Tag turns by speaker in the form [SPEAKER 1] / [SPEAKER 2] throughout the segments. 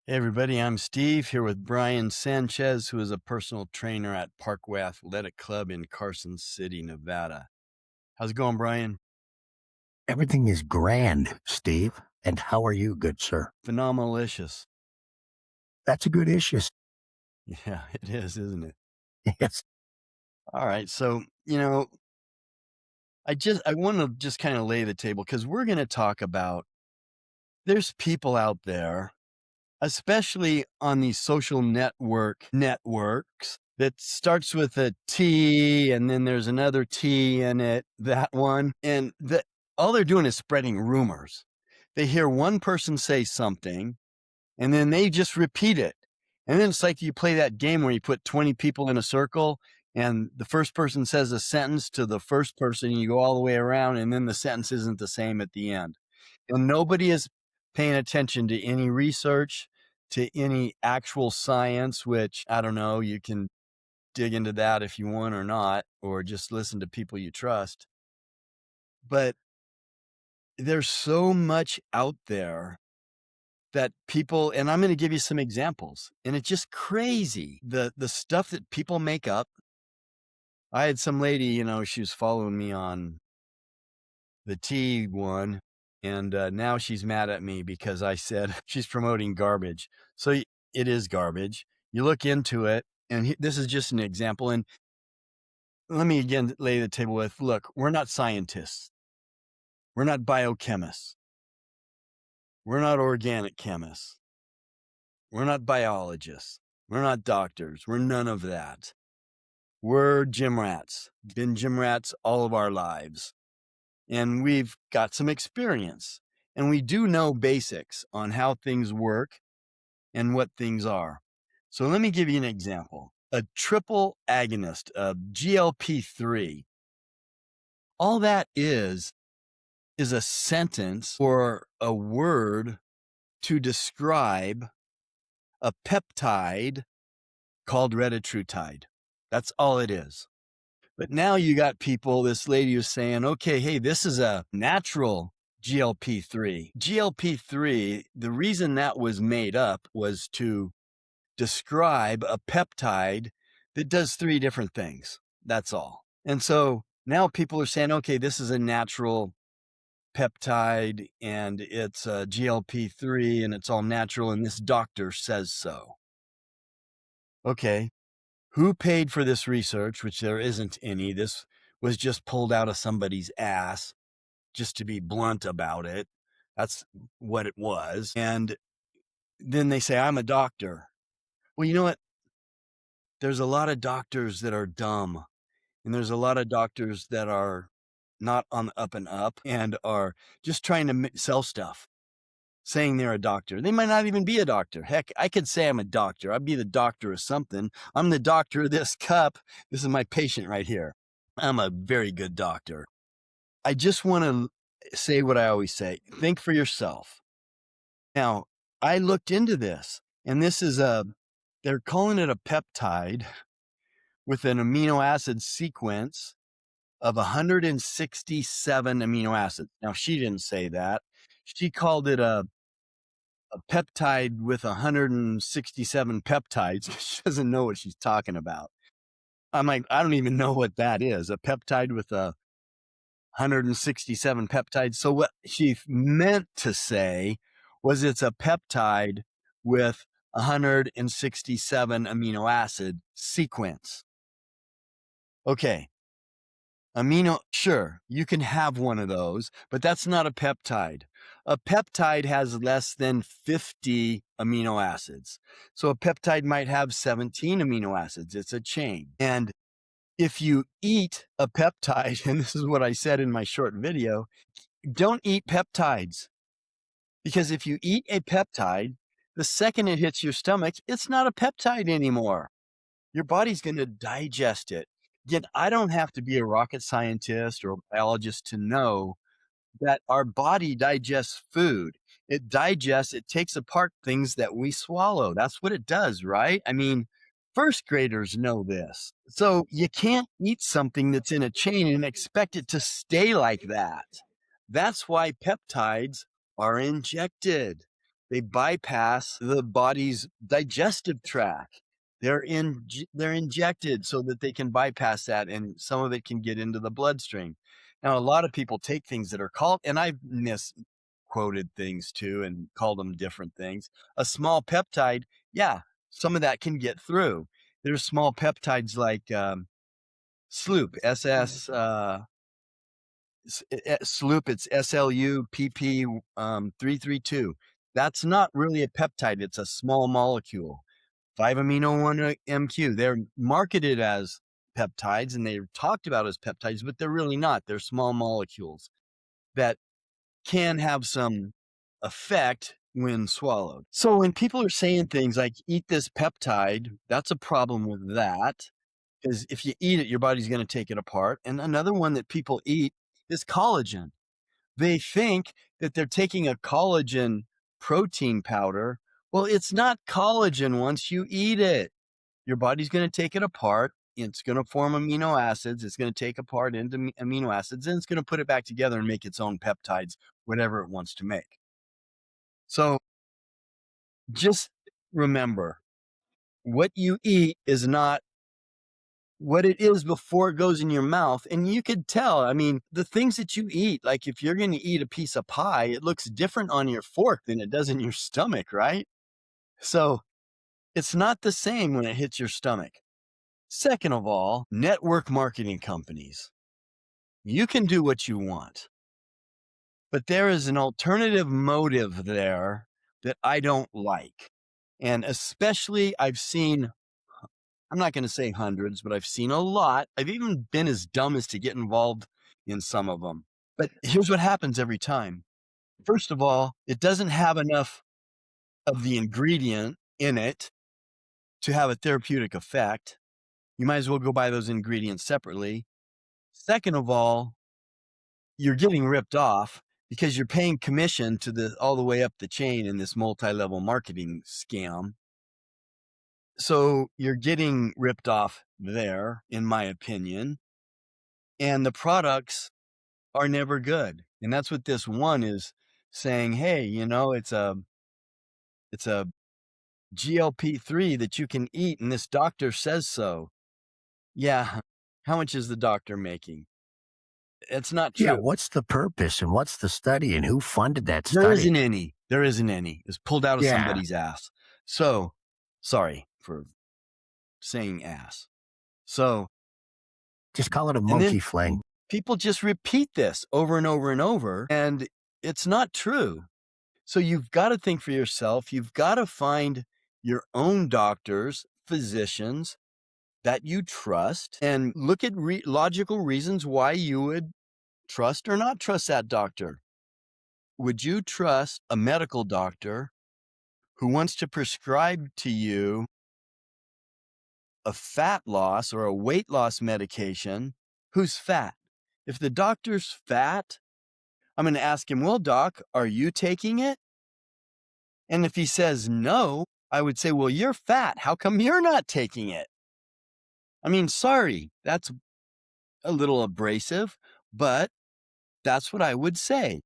[SPEAKER 1] Hey everybody, I'm Steve here with Brian Sanchez, who is a personal trainer at Parkway Athletic Club in Carson City, Nevada. How's it going, Brian?
[SPEAKER 2] Everything is grand, Steve. And how are you, good sir?
[SPEAKER 1] Phenomenalicious.
[SPEAKER 2] That's a good issue.
[SPEAKER 1] Yeah, it is, isn't it?
[SPEAKER 2] Yes.
[SPEAKER 1] All right. So, I want to just kind of lay the table because we're going to talk about there's people out there, especially on these social networks that starts with a T and then there's another T in it, that one. And all they're doing is spreading rumors. They hear one person say something and then they just repeat it. And then it's like you play that game where you put 20 people in a circle and the first person says a sentence to the first person and you go all the way around and then the sentence isn't the same at the end. And nobody is paying attention to any research, to any actual science, which I don't know, you can dig into that if you want or not, or just listen to people you trust. But there's so much out there that people, and I'm going to give you some examples, and it's just crazy. The stuff that people make up. I had some lady, she was following me on the T one. And now she's mad at me because I said she's promoting garbage. So it is garbage. You look into it, and this is just an example. And let me again lay the table with, look, we're not scientists. We're not biochemists. We're not organic chemists. We're not biologists. We're not doctors. We're none of that. We're gym rats, been gym rats all of our lives. And we've got some experience. And we do know basics on how things work and what things are. So let me give you an example. A triple agonist of GLP-3. All that is a sentence or a word to describe a peptide called retatrutide. That's all it is. But now you got people, this lady who's saying, okay, hey, this is a natural GLP-3. GLP-3, the reason that was made up was to describe a peptide that does three different things. That's all. And so now people are saying, okay, this is a natural peptide and it's a GLP-3 and it's all natural and this doctor says so. Okay. Who paid for this research, which there isn't any? This was just pulled out of somebody's ass, just to be blunt about it. That's what it was. And then they say, I'm a doctor. Well, you know what? There's a lot of doctors that are dumb, and there's a lot of doctors that are not on the up and up and are just trying to sell stuff, saying they're a doctor. They might not even be a doctor. Heck, I could say I'm a doctor. I'd be the doctor of something. I'm the doctor of this cup. This is my patient right here. I'm a very good doctor. I just want to say what I always say. Think for yourself. Now, I looked into this, and they're calling it a peptide with an amino acid sequence of 167 amino acids. Now, she didn't say that. She called it a peptide with 167 peptides. She doesn't know what she's talking about. I'm like, I don't even know what that is. A peptide with 167 peptides. So what she meant to say was it's a peptide with 167 amino acid sequence. Okay. Sure, you can have one of those, but that's not a peptide. A peptide has less than 50 amino acids. So a peptide might have 17 amino acids. It's a chain. And if you eat a peptide, and this is what I said in my short video, don't eat peptides. Because if you eat a peptide, the second it hits your stomach, it's not a peptide anymore. Your body's going to digest it. Again, I don't have to be a rocket scientist or a biologist to know that our body digests food. It takes apart things that we swallow. That's what it does, right? I mean, first graders know this. So you can't eat something that's in a chain and expect it to stay like that. That's why peptides are injected. They bypass the body's digestive tract. They're injected so that they can bypass that, and some of it can get into the bloodstream. Now, a lot of people take things that are called, and I've misquoted things too and called them different things. A small peptide, yeah, some of that can get through. There's small peptides like Sloop, Sloop, it's SLUPP 332. That's not really a peptide. It's a small molecule, 5-amino 1-MQ. They're marketed as peptides and they're talked about as peptides, but they're really not. They're small molecules that can have some effect when swallowed. So when people are saying things like eat this peptide, that's a problem with that. Because if you eat it, your body's going to take it apart. And another one that people eat is collagen. They think that they're taking a collagen protein powder. Well, it's not collagen once you eat it. Your body's going to take it apart. It's going to form amino acids. It's going to take apart into amino acids, and it's going to put it back together and make its own peptides, whatever it wants to make. So just remember, what you eat is not what it is before it goes in your mouth. And you could tell, I mean, the things that you eat, like if you're going to eat a piece of pie, it looks different on your fork than it does in your stomach, right? So it's not the same when it hits your stomach. Second of all, network marketing companies. You can do what you want, but there is an alternative motive there that I don't like. And especially I've seen, I'm not going to say hundreds, but I've seen a lot. I've even been as dumb as to get involved in some of them. But here's what happens every time. First of all, it doesn't have enough of the ingredient in it to have a therapeutic effect. You might as well go buy those ingredients separately. Second of all, you're getting ripped off because you're paying commission to all the way up the chain in this multi-level marketing scam. So you're getting ripped off there, in my opinion, and the products are never good. And that's what this one is saying. Hey, it's a GLP-3 that you can eat, and this doctor says so. Yeah, how much is the doctor making? It's not
[SPEAKER 2] Yeah,
[SPEAKER 1] true.
[SPEAKER 2] what's the purpose and what's the study and who funded that
[SPEAKER 1] There
[SPEAKER 2] study?
[SPEAKER 1] isn't any. There isn't any. It's pulled out of
[SPEAKER 2] Yeah,
[SPEAKER 1] somebody's ass. So, sorry for saying ass. So,
[SPEAKER 2] just call it a
[SPEAKER 1] and then
[SPEAKER 2] monkey fling.
[SPEAKER 1] people just repeat this over and over and over, and it's not true. So you've got to think for yourself. You've got to find your own doctors, physicians that you trust, and look at logical reasons why you would trust or not trust that doctor. Would you trust a medical doctor who wants to prescribe to you a fat loss or a weight loss medication who's fat? If the doctor's fat, I'm going to ask him, well, doc, are you taking it? And if he says no, I would say, well, you're fat. How come you're not taking it? I mean, sorry, that's a little abrasive, but that's what I would say.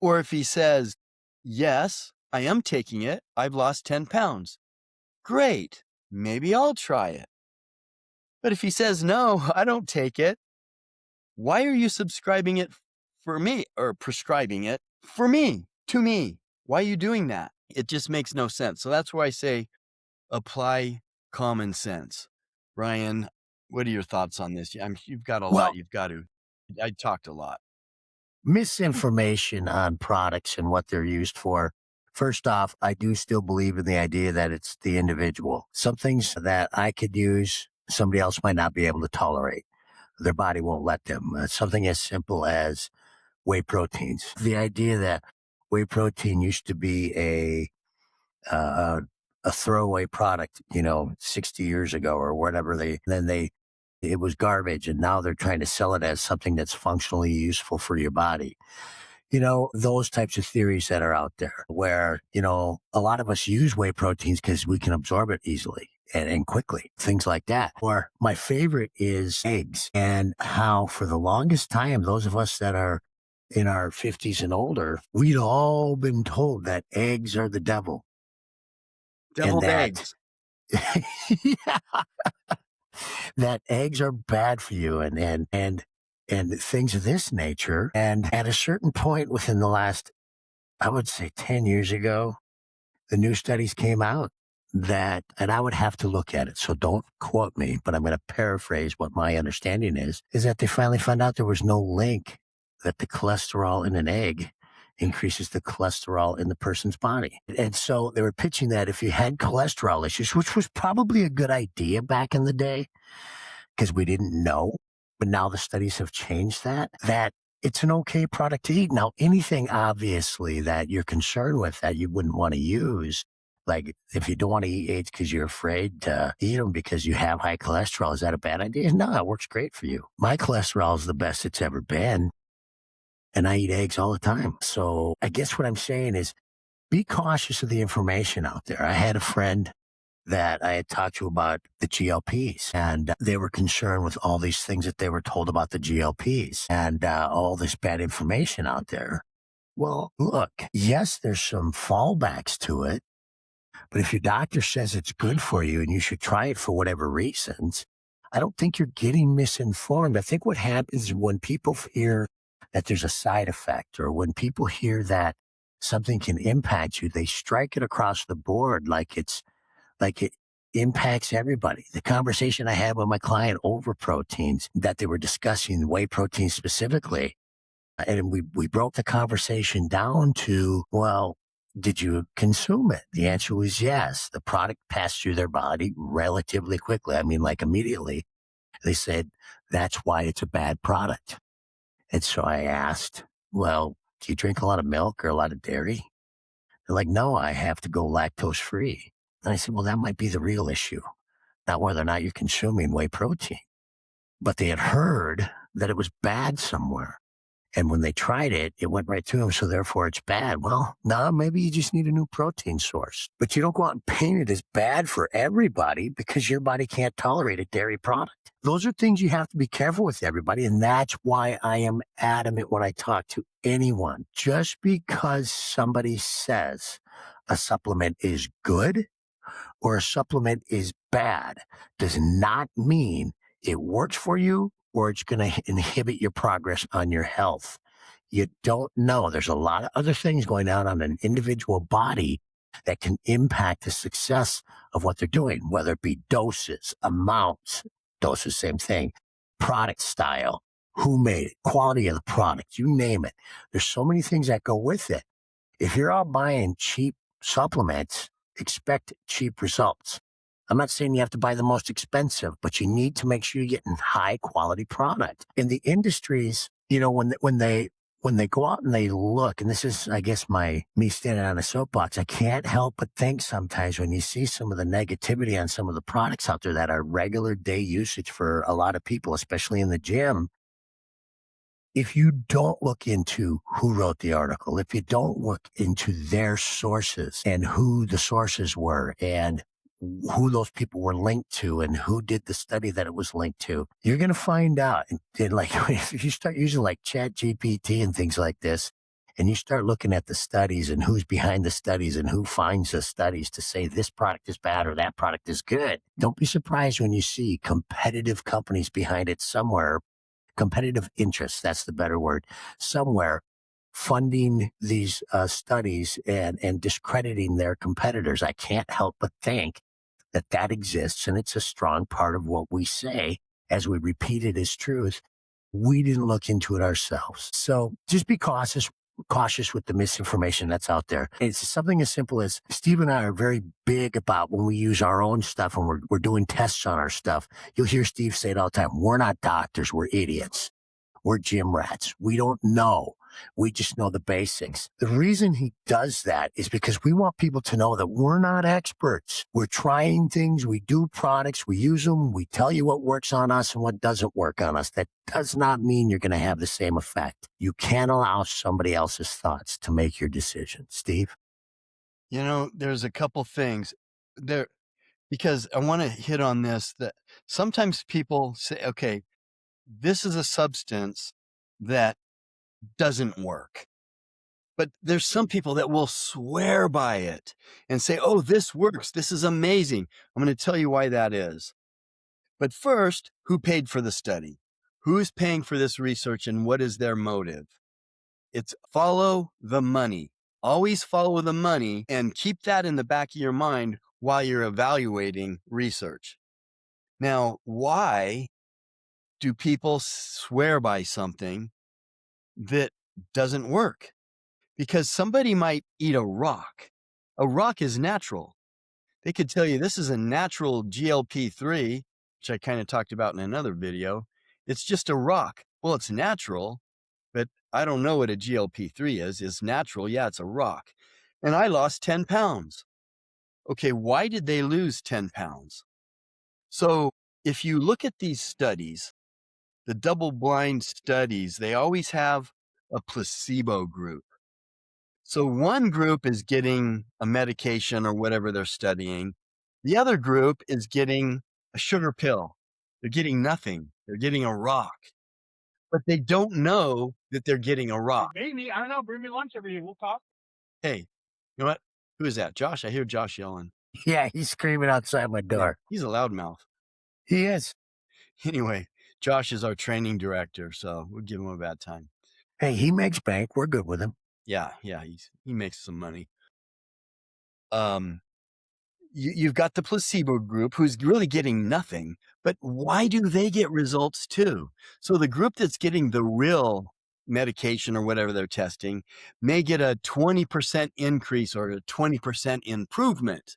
[SPEAKER 1] Or if he says, yes, I am taking it. I've lost 10 pounds. Great. Maybe I'll try it. But if he says, no, I don't take it, why are you subscribing it for me or prescribing it for me, to me? Why are you doing that? It just makes no sense. So that's where I say apply common sense. Ryan, what are your thoughts on this? You've got a lot.
[SPEAKER 2] Well,
[SPEAKER 1] You've got to. I talked a lot.
[SPEAKER 2] misinformation on products and what they're used for. First off, I do still believe in the idea that it's the individual. Some things that I could use, somebody else might not be able to tolerate. Their body won't let them. Something as simple as whey proteins. The idea that whey protein used to be uh, a throwaway product, 60 years ago or whatever it was garbage. And now they're trying to sell it as something that's functionally useful for your body. Those types of theories that are out there where, a lot of us use whey proteins because we can absorb it easily and quickly, things like that. Or my favorite is eggs, and how for the longest time, those of us that are in our 50s and older, we'd all been told that eggs are the devil and
[SPEAKER 1] Deviled
[SPEAKER 2] that
[SPEAKER 1] eggs.
[SPEAKER 2] yeah, that eggs are bad for you and things of this nature. And at a certain point within the last, I would say 10 years ago, the new studies came out that, and I would have to look at it. So don't quote me, but I'm going to paraphrase what my understanding is that they finally found out there was no link that the cholesterol in an egg increases the cholesterol in the person's body. And so they were pitching that if you had cholesterol issues, which was probably a good idea back in the day, because we didn't know. But now the studies have changed that it's an okay product to eat. Now, anything obviously that you're concerned with that you wouldn't want to use, like if you don't want to eat eggs because you're afraid to eat them because you have high cholesterol, is that a bad idea? No, it works great for you. My cholesterol is the best it's ever been, and I eat eggs all the time. So I guess what I'm saying is be cautious of the information out there. I had a friend that I had talked to about the GLPs, and they were concerned with all these things that they were told about the GLPs and all this bad information out there. Well, look, yes, there's some fallbacks to it, but if your doctor says it's good for you and you should try it for whatever reasons, I don't think you're getting misinformed. I think what happens when people hear that there's a side effect or when people hear that something can impact you, they strike it across the board like it impacts everybody. The conversation I had with my client over proteins that they were discussing whey protein specifically. And we broke the conversation down to, well, did you consume it? The answer was yes. The product passed through their body relatively quickly. I mean, like immediately. They said, that's why it's a bad product. And so I asked, well, do you drink a lot of milk or a lot of dairy? They're like, no, I have to go lactose free. And I said, well, that might be the real issue, not whether or not you're consuming whey protein. But they had heard that it was bad somewhere. And when they tried it, it went right through them. So therefore it's bad. Well, no, maybe you just need a new protein source. But you don't go out and paint it as bad for everybody because your body can't tolerate a dairy product. Those are things you have to be careful with, everybody. And that's why I am adamant when I talk to anyone. Just because somebody says a supplement is good or a supplement is bad does not mean it works for you or it's going to inhibit your progress on your health. You don't know. There's a lot of other things going on an individual body that can impact the success of what they're doing, whether it be doses, amounts, doses, same thing, product style, who made it, quality of the product, you name it. There's so many things that go with it. If you're out buying cheap supplements, expect cheap results. I'm not saying you have to buy the most expensive, but you need to make sure you're getting high quality product. In the industries, when they go out and they look, and this is, I guess, me standing on a soapbox, I can't help but think sometimes when you see some of the negativity on some of the products out there that are regular day usage for a lot of people, especially in the gym, if you don't look into who wrote the article, if you don't look into their sources and who the sources were and who those people were linked to and who did the study that it was linked to, you're going to find out. And like, if you start using like Chat GPT and things like this, and you start looking at the studies and who's behind the studies and who finds the studies to say this product is bad or that product is good, don't be surprised when you see competitive companies behind it somewhere. Competitive interests, that's the better word, somewhere funding these studies and discrediting their competitors. I can't help but think that exists, and it's a strong part of what we say as we repeat it as truth. We didn't look into it ourselves. So just be cautious with the misinformation that's out there. It's something as simple as Steve and I are very big about when we use our own stuff and we're doing tests on our stuff. You'll hear Steve say it all the time. We're not doctors. We're idiots. We're gym rats. We don't know. We just know the basics. The reason he does that is because we want people to know that we're not experts. We're trying things. We do products. We use them. We tell you what works on us and what doesn't work on us. That does not mean you're going to have the same effect. You can't allow somebody else's thoughts to make your decision. Steve?
[SPEAKER 1] There's a couple things there because I want to hit on this that sometimes people say, okay, this is a substance that doesn't work. But there's some people that will swear by it and say, oh, this works. This is amazing. I'm going to tell you why that is. But first, who paid for the study? Who's paying for this research and what is their motive? It's follow the money. Always follow the money and keep that in the back of your mind while you're evaluating research. Now, why do people swear by something that doesn't work? Because somebody might eat a rock. A rock is natural. They could tell you this is a natural GLP-3, which I kind of talked about in another video. It's just a rock. Well, it's natural, but I don't know what a GLP-3 is. It's natural. Yeah, it's a rock. And I lost 10 pounds. Okay, why did they lose 10 pounds? So if you look at these studies, the double-blind studies, they always have a placebo group. So one group is getting a medication or whatever they're studying. The other group is getting a sugar pill. They're getting nothing. They're getting a rock, but they don't know that they're getting a rock.
[SPEAKER 3] Maybe, I don't know, bring me lunch every day. We'll talk.
[SPEAKER 1] Hey, you know what? Who is that? Josh? I hear Josh yelling.
[SPEAKER 2] Yeah, he's screaming outside my door.
[SPEAKER 1] He's a loudmouth.
[SPEAKER 2] He is.
[SPEAKER 1] Anyway, Josh is our training director, so we'll give him a bad time.
[SPEAKER 2] Hey, he makes bank. We're good with him.
[SPEAKER 1] Yeah, he makes some money. You've got the placebo group who's really getting nothing, but why do they get results too? So the group that's getting the real medication or whatever they're testing may get a 20% increase or a 20% improvement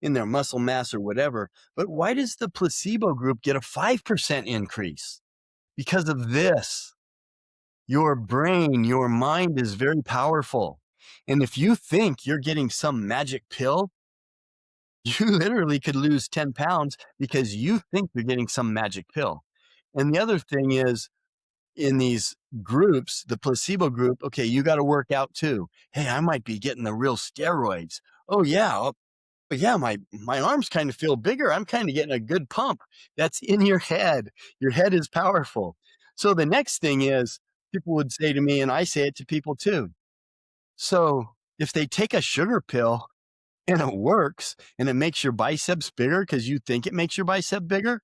[SPEAKER 1] in their muscle mass or whatever. But why does the placebo group get a 5% increase? Because of this. Your brain, your mind is very powerful. And if you think you're getting some magic pill, you literally could lose 10 pounds because you think you're getting some magic pill. And the other thing is, in these groups, the placebo group, okay, you got to work out too. Hey, I might be getting the real steroids. Oh yeah. But yeah, my arms kind of feel bigger. I'm kind of getting a good pump. That's in your head. Your head is powerful. So the next thing is, people would say to me, and I say it to people too. So if they take a sugar pill and it works and it makes your biceps bigger because you think it makes your bicep bigger,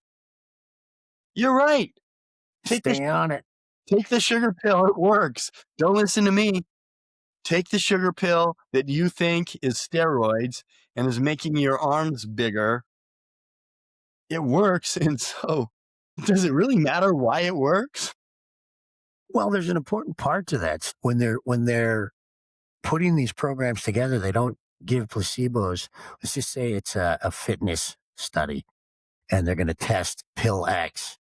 [SPEAKER 1] you're right.
[SPEAKER 2] Stay on it.
[SPEAKER 1] Take the sugar pill. It works. Don't listen to me. Take the sugar pill that you think is steroids and is making your arms bigger. It works. And so does it really matter why it works?
[SPEAKER 2] Well, there's an important part to that. When they're putting these programs together, they don't give placebos. Let's just say it's a fitness study and they're going to test pill X,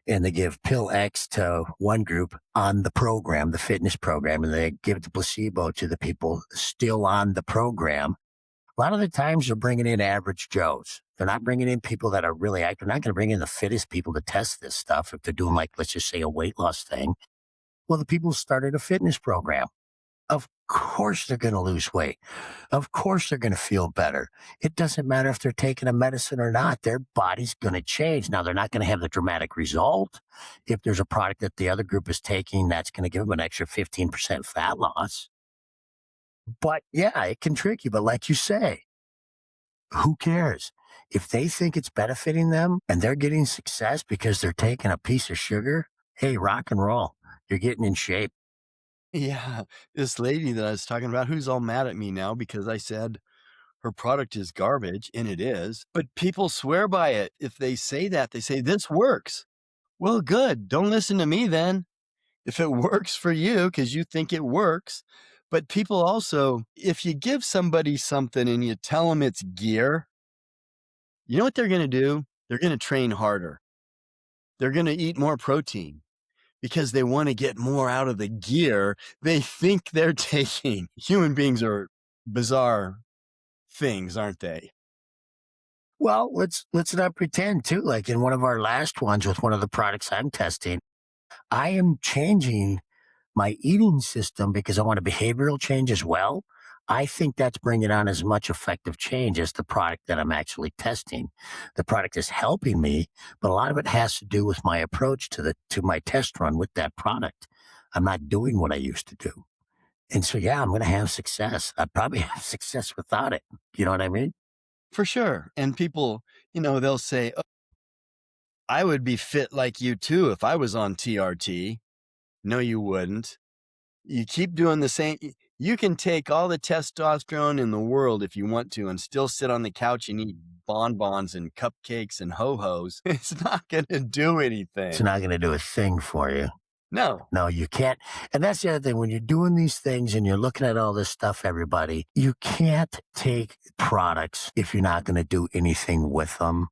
[SPEAKER 2] and they give pill X to one group on the program, the fitness program, and they give the placebo to the people still on the program. A lot of the times they're bringing in average Joes. They're not bringing in people that are really active. They're not going to bring in the fittest people to test this stuff if they're doing, like, let's just say, a weight loss thing. Well, the people started a fitness program. Of course they're going to lose weight. Of course they're going to feel better. It doesn't matter if they're taking a medicine or not. Their body's going to change. Now, they're not going to have the dramatic result. If there's a product that the other group is taking, that's going to give them an extra 15% fat loss. But yeah, it can trick you. But like you say, who cares? If they think it's benefiting them and they're getting success because they're taking a piece of sugar, hey, rock and roll. You're getting in shape.
[SPEAKER 1] Yeah. This lady that I was talking about, who's all mad at me now because I said her product is garbage, and it is, but people swear by it. If they say that, they say, this works. Well, good. Don't listen to me then. If it works for you, because you think it works. But people also, if you give somebody something and you tell them it's gear, you know what they're going to do? They're going to train harder. They're going to eat more protein because they want to get more out of the gear they think they're taking. Human beings are bizarre things, aren't they?
[SPEAKER 2] Well, let's not pretend too. Like in one of our last ones with one of the products I'm testing, I am changing my eating system because I want a behavioral change as well. I think that's bringing on as much effective change as the product that I'm actually testing. The product is helping me, but a lot of it has to do with my approach to my test run with that product. I'm not doing what I used to do. And so, yeah, I'm going to have success. I'd probably have success without it. You know what I mean?
[SPEAKER 1] For sure. And people, they'll say, "Oh, I would be fit like you too if I was on TRT." No, you wouldn't. You keep doing the same. You can take all the testosterone in the world if you want to and still sit on the couch and eat bonbons and cupcakes and ho-hos. It's not going to do
[SPEAKER 2] It's
[SPEAKER 1] anything.
[SPEAKER 2] not going to do a thing for you.
[SPEAKER 1] No.
[SPEAKER 2] No, you can't. And that's the other thing. When you're doing these things and you're looking at all this stuff, everybody, you can't take products if you're not going to do anything with them.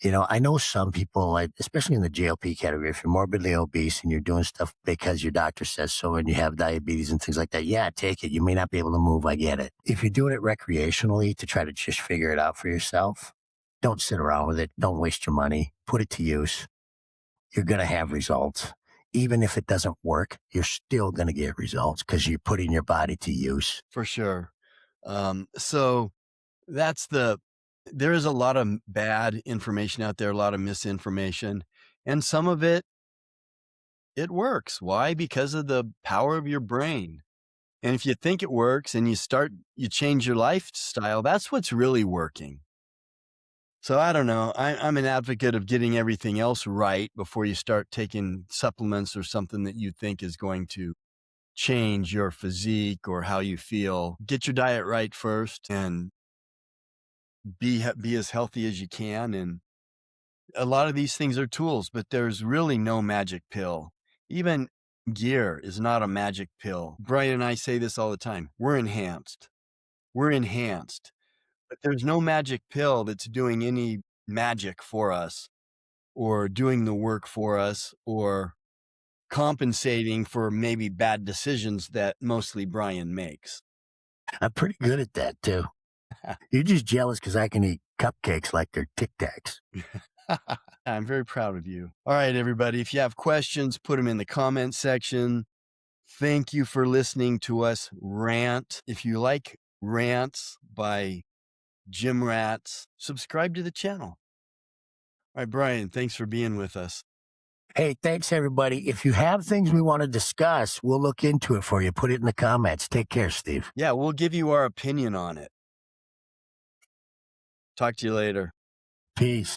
[SPEAKER 2] I know some people, like, especially in the GLP category, if you're morbidly obese and you're doing stuff because your doctor says so and you have diabetes and things like that, yeah, take it. You may not be able to move. I get it. If you're doing it recreationally to try to just figure it out for yourself, don't sit around with it. Don't waste your money. Put it to use. You're going to have results. Even if it doesn't work, you're still going to get results because you're putting your body to use.
[SPEAKER 1] For sure. So there is a lot of bad information out there, a lot of misinformation, and some of it works. Why? Because of the power of your brain. And if you think it works and you change your lifestyle, that's what's really working. So I don't know. I'm an advocate of getting everything else right before you start taking supplements or something that you think is going to change your physique or how you feel. Get your diet right first and be as healthy as you can. And a lot of these things are tools, but there's really no magic pill. Even gear is not a magic pill. Brian and I say this all the time. We're enhanced. But there's no magic pill that's doing any magic for us or doing the work for us or compensating for maybe bad decisions that mostly Brian makes.
[SPEAKER 2] I'm pretty good at that, too. You're just jealous because I can eat cupcakes like they're Tic Tacs.
[SPEAKER 1] I'm very proud of you. All right, everybody. If you have questions, put them in the comment section. Thank you for listening to us rant. If you like rants by Gym Rats, subscribe to the channel. All right, Brian, thanks for being with us.
[SPEAKER 2] Hey, thanks, everybody. If you have things we want to discuss, we'll look into it for you. Put it in the comments. Take care, Steve.
[SPEAKER 1] Yeah, we'll give you our opinion on it. Talk to you later.
[SPEAKER 2] Peace.